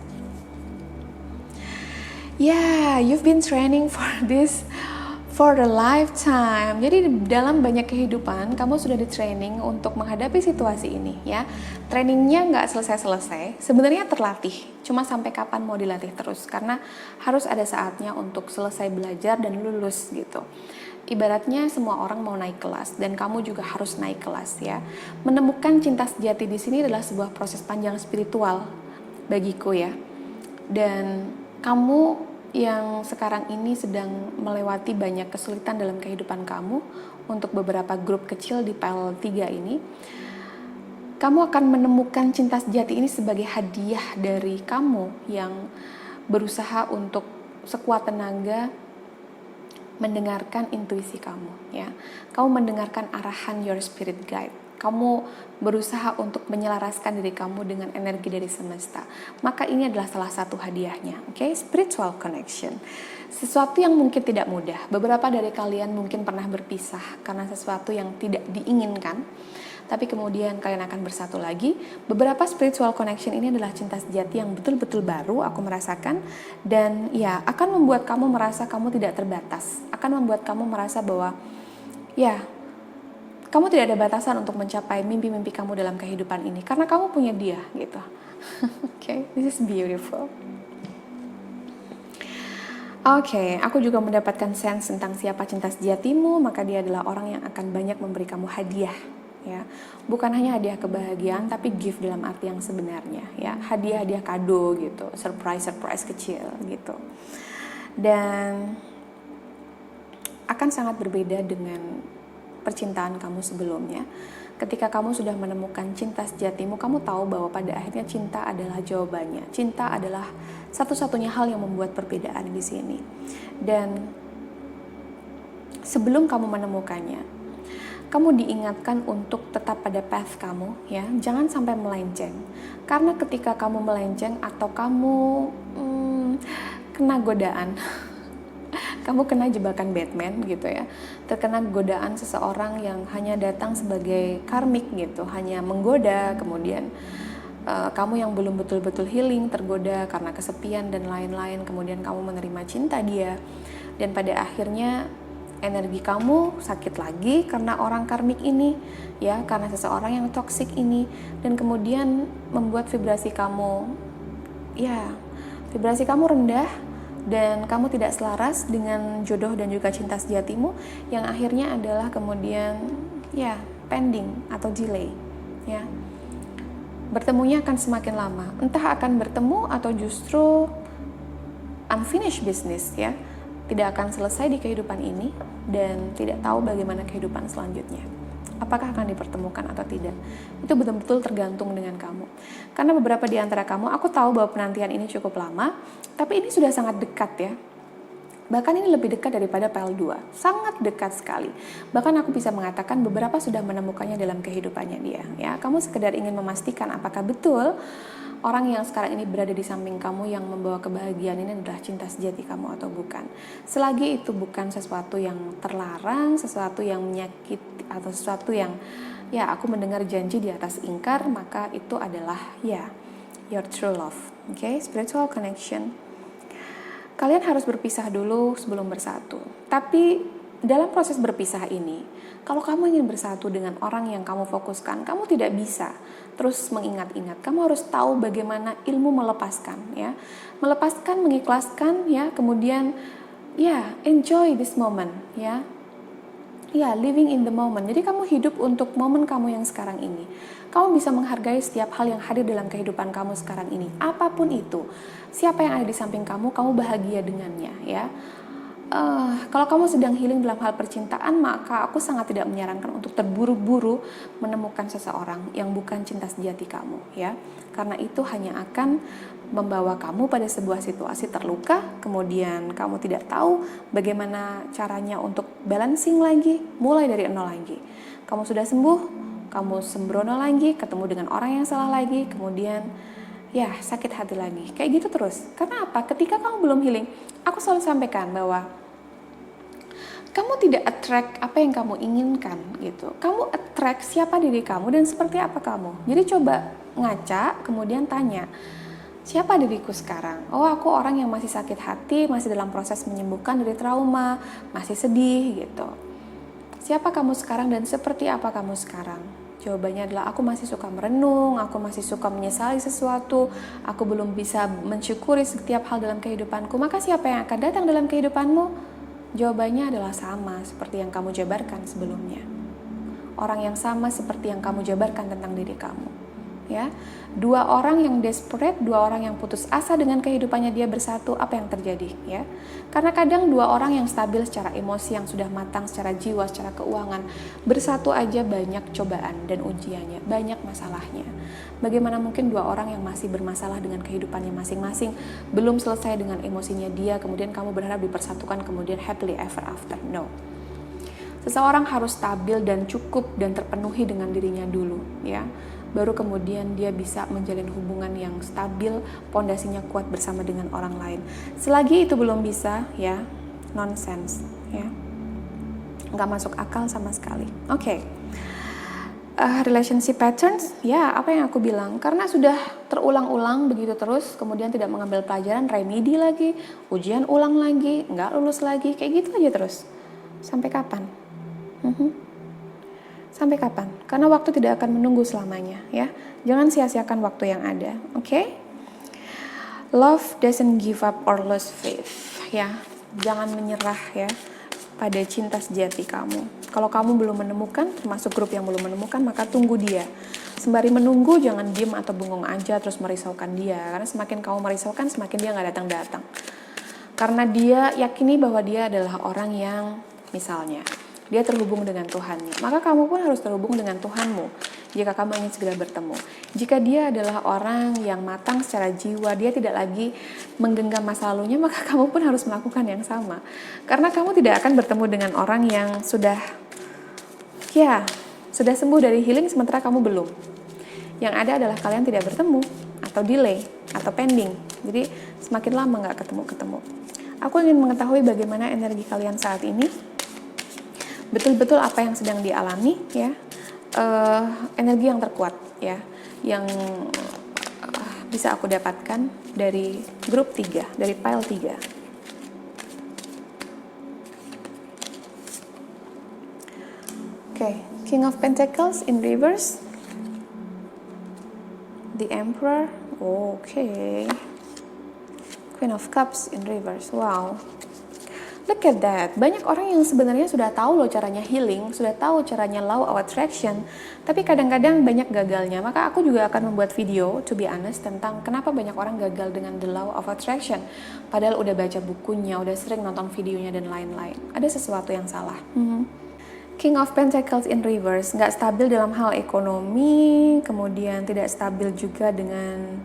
Yeah, you've been training for this for the lifetime. Jadi dalam banyak kehidupan kamu sudah di training untuk menghadapi situasi ini ya. Trainingnya nggak selesai-selesai, sebenarnya terlatih. Cuma sampai kapan mau dilatih terus? Karena harus ada saatnya untuk selesai belajar dan lulus gitu. Ibaratnya semua orang mau naik kelas dan kamu juga harus naik kelas ya. Menemukan cinta sejati di sini adalah sebuah proses panjang spiritual bagiku ya. Dan kamu yang sekarang ini sedang melewati banyak kesulitan dalam kehidupan kamu, untuk beberapa grup kecil di PL3 ini, kamu akan menemukan cinta sejati ini sebagai hadiah dari kamu yang berusaha untuk sekuat tenaga mendengarkan intuisi kamu ya. Kamu mendengarkan arahan your spirit guide. Kamu berusaha untuk menyelaraskan diri kamu dengan energi dari semesta. Maka ini adalah salah satu hadiahnya, oke? Spiritual connection. Sesuatu yang mungkin tidak mudah. Beberapa dari kalian mungkin pernah berpisah karena sesuatu yang tidak diinginkan. Tapi kemudian kalian akan bersatu lagi. Beberapa spiritual connection ini adalah cinta sejati yang betul-betul baru aku merasakan. Dan ya, akan membuat kamu merasa kamu tidak terbatas. Akan membuat kamu merasa bahwa ya, kamu tidak ada batasan untuk mencapai mimpi-mimpi kamu dalam kehidupan ini. Karena kamu punya dia gitu. Okay, this is beautiful. Oke, aku juga mendapatkan sense tentang siapa cinta sejatimu. Maka dia adalah orang yang akan banyak memberi kamu hadiah. Ya, bukan hanya hadiah kebahagiaan, tapi gift dalam arti yang sebenarnya. Ya, hadiah-hadiah kado gitu, surprise kecil gitu. Dan akan sangat berbeda dengan percintaan kamu sebelumnya. Ketika kamu sudah menemukan cinta sejatimu, kamu tahu bahwa pada akhirnya cinta adalah jawabannya. Cinta adalah satu-satunya hal yang membuat perbedaan di sini. Dan sebelum kamu menemukannya, kamu diingatkan untuk tetap pada path kamu ya. Jangan sampai melenceng. Karena ketika kamu melenceng atau kamu kena godaan kamu kena jebakan Batman gitu ya, terkena godaan seseorang yang hanya datang sebagai karmik gitu, hanya menggoda, kemudian kamu yang belum betul-betul healing, tergoda karena kesepian dan lain-lain, kemudian kamu menerima cinta dia, dan pada akhirnya energi kamu sakit lagi karena orang karmik ini ya, karena seseorang yang toksik ini, dan kemudian membuat vibrasi kamu rendah, dan kamu tidak selaras dengan jodoh dan juga cinta sejatimu, yang akhirnya adalah kemudian ya pending atau delay ya. Bertemunya akan semakin lama, entah akan bertemu atau justru unfinished business ya, tidak akan selesai di kehidupan ini dan tidak tahu bagaimana kehidupan selanjutnya. Apakah akan dipertemukan atau tidak? Itu betul-betul tergantung dengan kamu. Karena beberapa di antara kamu, aku tahu bahwa penantian ini cukup lama, tapi ini sudah sangat dekat ya. Bahkan ini lebih dekat daripada PL2. Sangat dekat sekali. Bahkan aku bisa mengatakan beberapa sudah menemukannya dalam kehidupannya dia. Ya, kamu sekedar ingin memastikan apakah betul orang yang sekarang ini berada di samping kamu yang membawa kebahagiaan ini adalah cinta sejati kamu atau bukan. Selagi itu bukan sesuatu yang terlarang, sesuatu yang menyakiti, atau sesuatu yang ya aku mendengar janji di atas ingkar, maka itu adalah ya your true love. Okay? Spiritual connection. Kalian harus berpisah dulu sebelum bersatu. Tapi dalam proses berpisah ini, kalau kamu ingin bersatu dengan orang yang kamu fokuskan, kamu tidak bisa terus mengingat-ingat. Kamu harus tahu bagaimana ilmu melepaskan ya. Melepaskan, mengikhlaskan ya, kemudian ya enjoy this moment ya. Ya, living in the moment. Jadi kamu hidup untuk momen kamu yang sekarang ini. Kamu bisa menghargai setiap hal yang hadir dalam kehidupan kamu sekarang ini. Apapun itu. Siapa yang ada di samping kamu, kamu bahagia dengannya ya. Kalau kamu sedang healing dalam hal percintaan, maka aku sangat tidak menyarankan untuk terburu-buru menemukan seseorang yang bukan cinta sejati kamu ya. Karena itu hanya akan membawa kamu pada sebuah situasi terluka, kemudian kamu tidak tahu bagaimana caranya untuk balancing lagi, mulai dari nol lagi. Kamu sudah sembuh, kamu sembrono lagi, ketemu dengan orang yang salah lagi, kemudian ya sakit hati lagi. Kayak gitu terus. Karena apa? Ketika kamu belum healing, aku selalu sampaikan bahwa kamu tidak attract apa yang kamu inginkan gitu. Kamu attract siapa diri kamu dan seperti apa kamu. Jadi coba ngaca, kemudian tanya, Siapa diriku sekarang? Oh, aku orang yang masih sakit hati, masih dalam proses menyembuhkan dari trauma, masih sedih gitu. Siapa kamu sekarang dan seperti apa kamu sekarang? Jawabannya adalah aku masih suka merenung, aku masih suka menyesali sesuatu, aku belum bisa mensyukuri setiap hal dalam kehidupanku. Maka siapa yang akan datang dalam kehidupanmu? Jawabannya adalah sama seperti yang kamu jabarkan sebelumnya. Orang yang sama seperti yang kamu jabarkan tentang diri kamu. Ya, dua orang yang desperate, dua orang yang putus asa dengan kehidupannya dia bersatu, apa yang terjadi? Ya, karena kadang dua orang yang stabil secara emosi, yang sudah matang secara jiwa, secara keuangan, bersatu aja banyak cobaan dan ujiannya, banyak masalahnya. Bagaimana mungkin dua orang yang masih bermasalah dengan kehidupannya masing-masing, belum selesai dengan emosinya dia, kemudian kamu berharap dipersatukan, kemudian happily ever after? No. Seseorang harus stabil dan cukup dan terpenuhi dengan dirinya dulu, ya. Baru kemudian dia bisa menjalin hubungan yang stabil, pondasinya kuat bersama dengan orang lain. Selagi itu belum bisa, ya, nonsense, ya, nggak masuk akal sama sekali. Oke. Relationship patterns, ya, apa yang aku bilang, karena sudah terulang-ulang begitu terus, kemudian tidak mengambil pelajaran, remedi lagi, ujian ulang lagi, nggak lulus lagi, kayak gitu aja terus. Sampai kapan? Sampai kapan? Karena waktu tidak akan menunggu selamanya, ya. Jangan sia-siakan waktu yang ada, oke? Love doesn't give up or lose faith, ya. Jangan menyerah, ya, pada cinta sejati kamu. Kalau kamu belum menemukan, termasuk grup yang belum menemukan, maka tunggu dia. Sembari menunggu, jangan diem atau bengong aja terus merisaukan dia. Karena semakin kamu merisaukan, semakin dia nggak datang-datang. Karena dia yakini bahwa dia adalah orang yang, misalnya, dia terhubung dengan Tuhannya, maka kamu pun harus terhubung dengan Tuhanmu jika kamu ingin segera bertemu. Jika dia adalah orang yang matang secara jiwa, dia tidak lagi menggenggam masa lalunya, maka kamu pun harus melakukan yang sama. Karena kamu tidak akan bertemu dengan orang yang sudah sembuh dari healing, sementara kamu belum. Yang ada adalah kalian tidak bertemu, atau delay, atau pending. Jadi semakin lama nggak ketemu-ketemu. Aku ingin mengetahui bagaimana energi kalian saat ini, betul-betul apa yang sedang dialami, ya, energi yang terkuat, ya, yang bisa aku dapatkan dari grup 3, dari pile 3. Oke, King of Pentacles in reverse, the Emperor, oke, Queen of Cups in reverse, wow. Look at that, banyak orang yang sebenarnya sudah tahu loh caranya healing, sudah tahu caranya law of attraction, tapi kadang-kadang banyak gagalnya. Maka aku juga akan membuat video, to be honest, tentang kenapa banyak orang gagal dengan the law of attraction. Padahal udah baca bukunya, udah sering nonton videonya dan lain-lain. Ada sesuatu yang salah. King of Pentacles in reverse, nggak stabil dalam hal ekonomi, kemudian tidak stabil juga dengan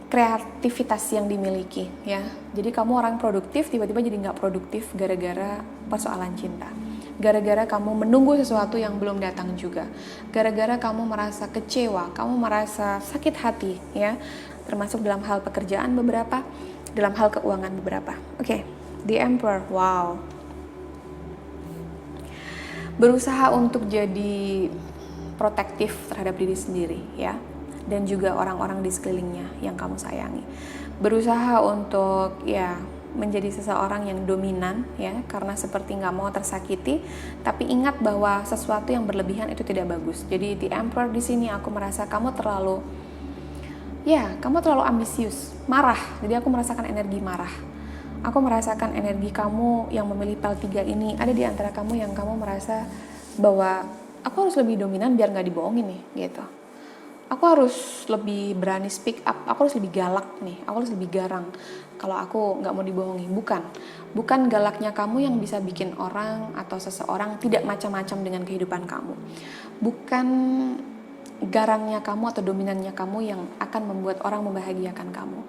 kreativitas yang dimiliki, ya. Jadi kamu orang produktif, tiba-tiba jadi nggak produktif gara-gara persoalan cinta. Gara-gara kamu menunggu sesuatu yang belum datang juga. Gara-gara kamu merasa kecewa, kamu merasa sakit hati, ya. Termasuk dalam hal pekerjaan beberapa, dalam hal keuangan beberapa. Oke, the Emperor, wow. Berusaha untuk jadi protektif terhadap diri sendiri, ya. Dan juga orang-orang di sekelilingnya yang kamu sayangi. Berusaha untuk, ya, menjadi seseorang yang dominan, ya, karena seperti nggak mau tersakiti, tapi ingat bahwa sesuatu yang berlebihan itu tidak bagus. Jadi the Emperor di sini aku merasa kamu terlalu ambisius, marah. Jadi aku merasakan energi marah. Aku merasakan energi kamu yang memilih pile 3 ini, ada di antara kamu yang kamu merasa bahwa aku harus lebih dominan biar nggak dibohongin nih, gitu. Aku harus lebih berani speak up, aku harus lebih galak nih, aku harus lebih garang kalau aku nggak mau dibohongi. Bukan galaknya kamu yang bisa bikin orang atau seseorang tidak macam-macam dengan kehidupan kamu. Bukan garangnya kamu atau dominannya kamu yang akan membuat orang membahagiakan kamu.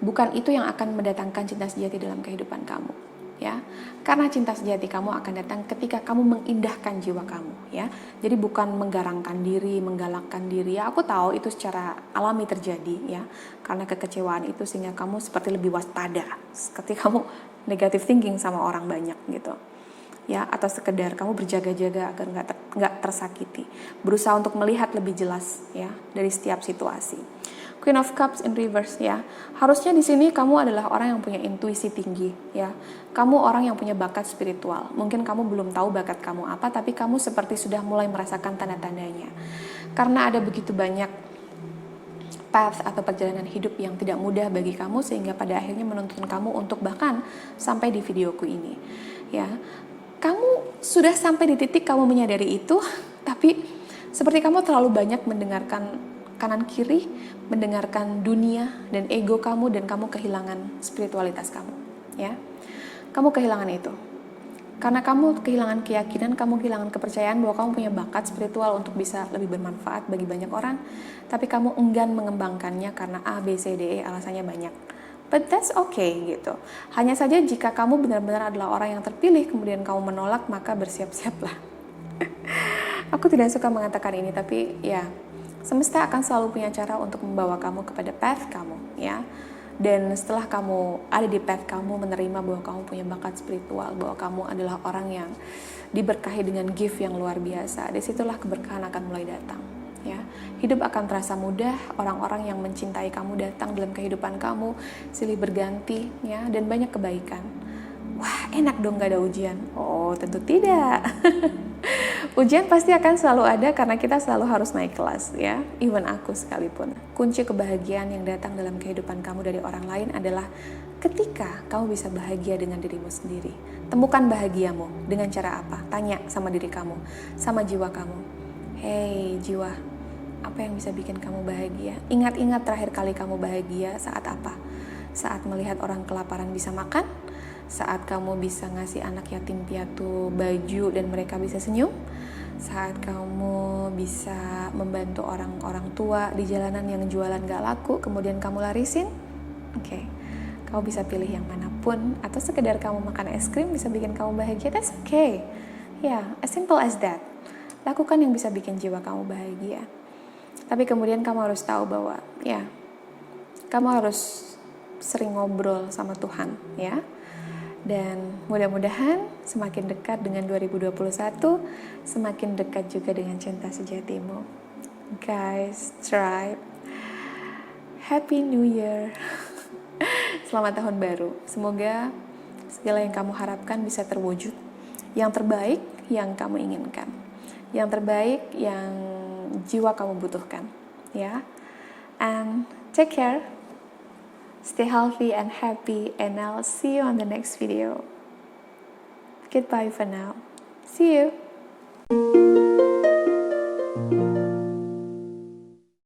Bukan itu yang akan mendatangkan cinta sejati dalam kehidupan kamu, ya. Karena cinta sejati kamu akan datang ketika kamu mengindahkan jiwa kamu, ya. Jadi bukan menggarangkan diri, menggalakkan diri. Ya, aku tahu itu secara alami terjadi, ya. Karena kekecewaan itu sehingga kamu seperti lebih waspada, seperti kamu negative thinking sama orang banyak gitu. ya, atau sekedar kamu berjaga-jaga agar nggak tersakiti, berusaha untuk melihat lebih jelas ya dari setiap situasi. Queen of Cups in reverse ya. Harusnya di sini kamu adalah orang yang punya intuisi tinggi ya. Kamu orang yang punya bakat spiritual. Mungkin kamu belum tahu bakat kamu apa, tapi kamu seperti sudah mulai merasakan tanda-tandanya. Karena ada begitu banyak path atau perjalanan hidup yang tidak mudah bagi kamu, sehingga pada akhirnya menuntun kamu untuk bahkan sampai di videoku ini ya. Kamu sudah sampai di titik kamu menyadari itu, tapi seperti kamu terlalu banyak mendengarkan kanan kiri, mendengarkan dunia dan ego kamu, dan kamu kehilangan spiritualitas kamu ya. Kamu kehilangan itu karena kamu kehilangan keyakinan, kamu kehilangan kepercayaan bahwa kamu punya bakat spiritual untuk bisa lebih bermanfaat bagi banyak orang, tapi kamu enggan mengembangkannya karena A, B, C, D, E, alasannya banyak. But that's okay gitu. Hanya saja jika kamu benar-benar adalah orang yang terpilih kemudian kamu menolak, maka bersiap-siaplah. Aku tidak suka mengatakan ini, tapi ya, semesta akan selalu punya cara untuk membawa kamu kepada path kamu ya. Dan setelah kamu ada di path kamu, menerima bahwa kamu punya bakat spiritual, bahwa kamu adalah orang yang diberkahi dengan gift yang luar biasa, disitulah keberkahan akan mulai datang ya. Hidup akan terasa mudah, orang-orang yang mencintai kamu datang dalam kehidupan kamu silih berganti ya, dan banyak kebaikan. Wah, enak dong gak ada ujian? Oh, tentu tidak. Ujian pasti akan selalu ada karena kita selalu harus naik kelas ya, even aku sekalipun. Kunci kebahagiaan yang datang dalam kehidupan kamu dari orang lain adalah ketika kamu bisa bahagia dengan dirimu sendiri. Temukan bahagiamu dengan cara apa? Tanya sama diri kamu, sama jiwa kamu. Hey jiwa, apa yang bisa bikin kamu bahagia? Ingat-ingat terakhir kali kamu bahagia saat apa? Saat melihat orang kelaparan bisa makan? Saat kamu bisa ngasih anak yatim piatu baju dan mereka bisa senyum? Saat kamu bisa membantu orang-orang tua di jalanan yang jualan gak laku kemudian kamu larisin? Oke, kamu bisa pilih yang manapun, atau sekedar kamu makan es krim bisa bikin kamu bahagia, that's okay. Ya, as simple as that. Lakukan yang bisa bikin jiwa kamu bahagia. Tapi kemudian kamu harus tahu bahwa ya, kamu harus sering ngobrol sama Tuhan ya. Dan mudah-mudahan semakin dekat dengan 2021, semakin dekat juga dengan cinta sejatimu. Guys, try. Happy New Year. Selamat tahun baru. Semoga segala yang kamu harapkan bisa terwujud. Yang terbaik yang kamu inginkan. Yang terbaik yang jiwa kamu butuhkan. Ya. And take care. Stay healthy and happy, and I'll see you on the next video. Goodbye for now. See you.